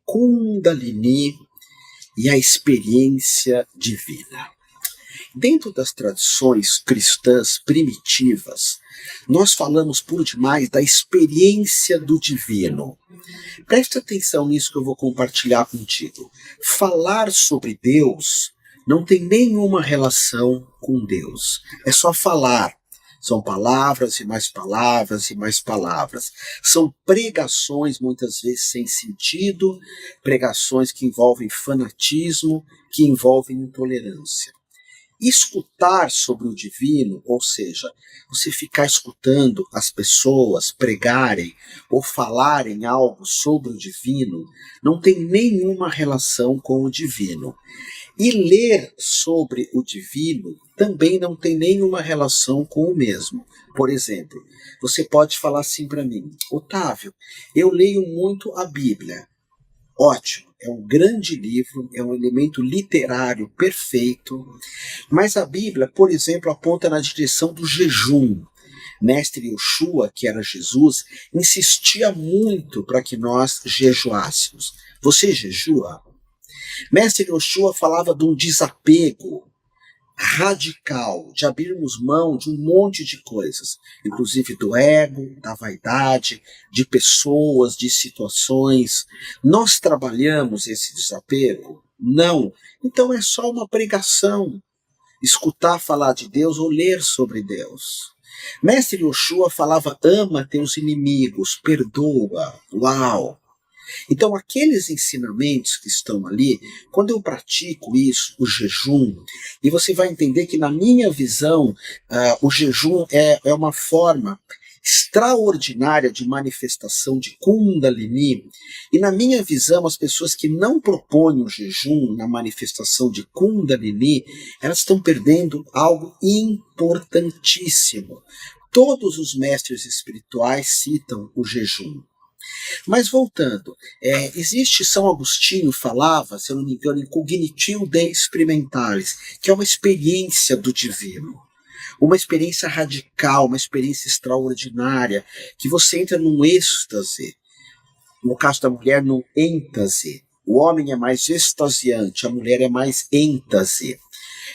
Kundalini e a experiência divina. Dentro das tradições cristãs primitivas, nós falamos por demais da experiência do divino. Preste atenção nisso que eu vou compartilhar contigo. Falar sobre Deus não tem nenhuma relação com Deus. É só falar. São palavras e mais palavras e mais palavras. São pregações muitas vezes sem sentido, pregações que envolvem fanatismo, que envolvem intolerância. Escutar sobre o divino, ou seja, você ficar escutando as pessoas pregarem ou falarem algo sobre o divino, não tem nenhuma relação com o divino. E ler sobre o divino também não tem nenhuma relação com o mesmo. Por exemplo, você pode falar assim para mim: Otávio, eu leio muito a Bíblia. Ótimo, é um grande livro, é um elemento literário perfeito, mas a Bíblia, por exemplo, aponta na direção do jejum. Mestre Yoshua, que era Jesus, insistia muito para que nós jejuássemos. Você jejua? Mestre Yoshua falava de um desapego radical, de abrirmos mão de um monte de coisas, inclusive do ego, da vaidade, de pessoas, de situações. Nós trabalhamos esse desapego? Não. Então é só uma pregação, escutar falar de Deus ou ler sobre Deus. Mestre Yoshua falava: ama teus inimigos, perdoa. Uau! Então, aqueles ensinamentos que estão ali, quando eu pratico isso, o jejum, e você vai entender que, na minha visão, o jejum é uma forma extraordinária de manifestação de Kundalini, e na minha visão, as pessoas que não propõem o jejum na manifestação de Kundalini, elas estão perdendo algo importantíssimo. Todos os mestres espirituais citam o jejum. Mas voltando, existe, São Agostinho falava, se eu não me engano, em Cognitio de Experimentalis, que é uma experiência do divino, uma experiência radical, uma experiência extraordinária, que você entra num êxtase, no caso da mulher, num êntase. O homem é mais extasiante, a mulher é mais êntase,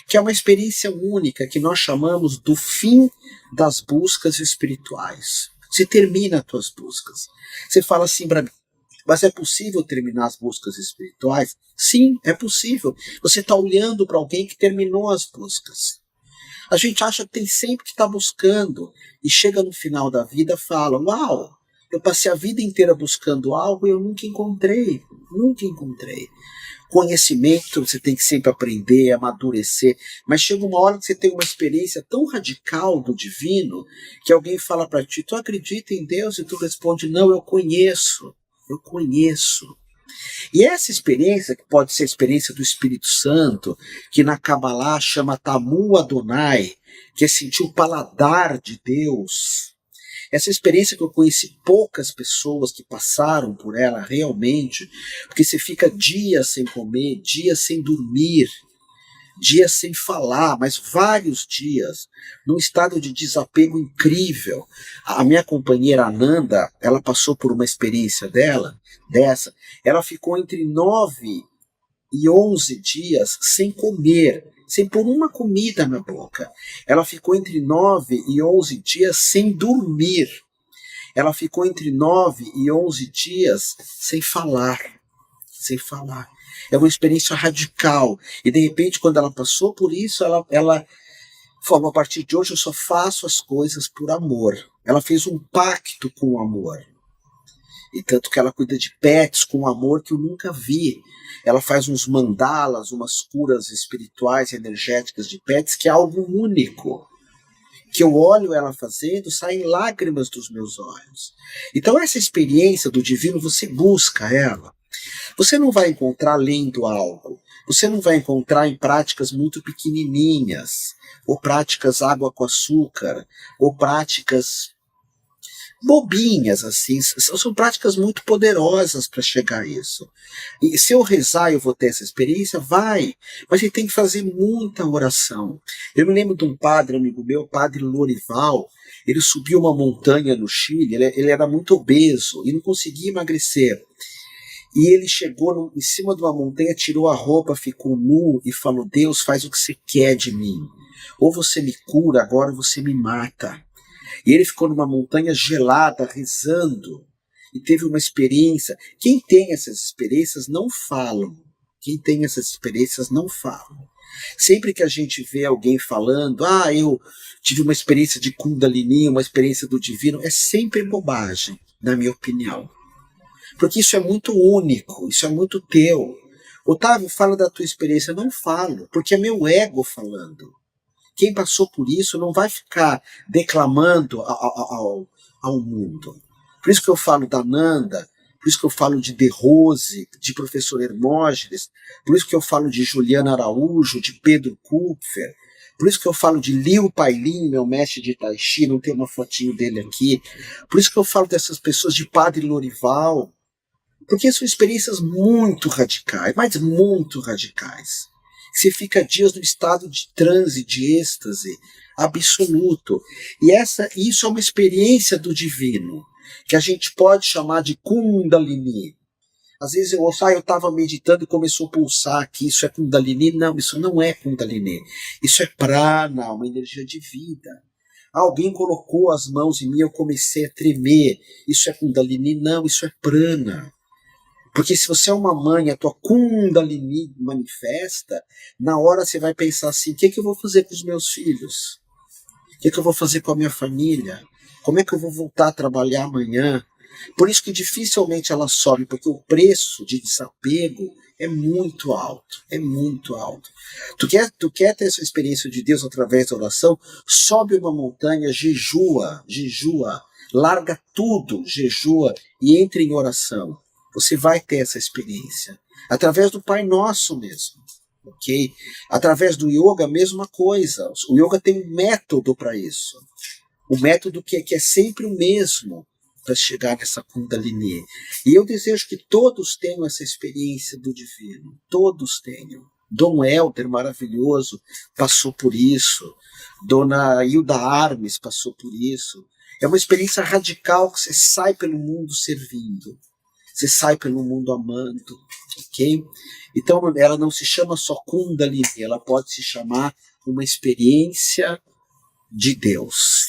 que é uma experiência única que nós chamamos do fim das buscas espirituais. Você termina as tuas buscas. Você fala assim para mim: mas é possível terminar as buscas espirituais? Sim, é possível. Você está olhando para alguém que terminou as buscas. A gente acha que tem sempre que estar buscando, e chega no final da vida e fala: uau, eu passei a vida inteira buscando algo e eu nunca encontrei. Nunca encontrei. Conhecimento, você tem que sempre aprender, amadurecer, mas chega uma hora que você tem uma experiência tão radical do divino, que alguém fala para ti: tu acredita em Deus? E tu responde: não, eu conheço. E essa experiência, que pode ser a experiência do Espírito Santo, que na Kabbalah chama Tamu Adonai, que é sentir o paladar de Deus. Essa experiência que eu conheci poucas pessoas que passaram por ela realmente, porque você fica dias sem comer, dias sem dormir, dias sem falar, mas vários dias, num estado de desapego incrível. A minha companheira Ananda, ela passou por uma experiência dessa, ela ficou entre 9 e 11 dias sem comer, sem pôr uma comida na boca. Ela ficou entre 9 e 11 dias sem dormir. Ela ficou entre 9 e 11 dias sem falar. É uma experiência radical. E de repente, quando ela passou por isso, ela falou: a partir de hoje eu só faço as coisas por amor. Ela fez um pacto com o amor. E tanto que ela cuida de pets com amor que eu nunca vi. Ela faz uns mandalas, umas curas espirituais e energéticas de pets, que é algo único. Que eu olho ela fazendo, saem lágrimas dos meus olhos. Então essa experiência do divino, você busca ela. Você não vai encontrar lendo algo. Você não vai encontrar em práticas muito pequenininhas, ou práticas água com açúcar, ou práticas bobinhas, assim. São práticas muito poderosas para chegar a isso. E se eu rezar eu vou ter essa experiência? Vai, mas ele tem que fazer muita oração. Eu me lembro de um padre, amigo meu, padre Lorival. Ele subiu uma montanha no Chile, ele era muito obeso e não conseguia emagrecer. E ele chegou em cima de uma montanha, tirou a roupa, ficou nu e falou: Deus, faz o que você quer de mim. Ou você me cura, agora você me mata. E ele ficou numa montanha gelada, rezando, e teve uma experiência. Quem tem essas experiências não falam. Quem tem essas experiências não falam. Sempre que a gente vê alguém falando, eu tive uma experiência de Kundalini, uma experiência do divino, é sempre bobagem, na minha opinião. Porque isso é muito único, isso é muito teu. Otávio, fala da tua experiência. Não falo, porque é meu ego falando. Quem passou por isso não vai ficar declamando ao mundo. Por isso que eu falo da Nanda, por isso que eu falo de De Rose, de professor Hermógenes, por isso que eu falo de Juliana Araújo, de Pedro Kupfer, por isso que eu falo de Liu Pailin, meu mestre de Tai Chi, não tem uma fotinho dele aqui, por isso que eu falo dessas pessoas, de Padre Lorival, porque são experiências muito radicais, mas muito radicais. Você fica dias no estado de transe, de êxtase absoluto. E isso é uma experiência do divino, que a gente pode chamar de Kundalini. Às vezes eu ouço, eu estava meditando e começou a pulsar aqui, isso é Kundalini? Não, isso não é Kundalini. Isso é prana, uma energia de vida. Alguém colocou as mãos em mim, eu comecei a tremer. Isso é Kundalini? Não, isso é prana. Porque se você é uma mãe, a tua Kundalini manifesta, na hora você vai pensar assim, o que eu vou fazer com os meus filhos? O que eu vou fazer com a minha família? Como é que eu vou voltar a trabalhar amanhã? Por isso que dificilmente ela sobe, porque o preço de desapego é muito alto, é muito alto. Tu quer ter essa experiência de Deus através da oração? Sobe uma montanha, jejua, larga tudo, jejua e entre em oração. Você vai ter essa experiência. Através do Pai Nosso mesmo. Ok? Através do yoga, a mesma coisa. O yoga tem um método para isso. Um método que é sempre o mesmo para chegar nessa Kundalini. E eu desejo que todos tenham essa experiência do divino. Todos tenham. Dom Helder, maravilhoso, passou por isso. Dona Hilda Armes passou por isso. É uma experiência radical que você sai pelo mundo servindo. Você sai pelo mundo amando, ok? Então ela não se chama só Kundalini, ela pode se chamar uma experiência de Deus.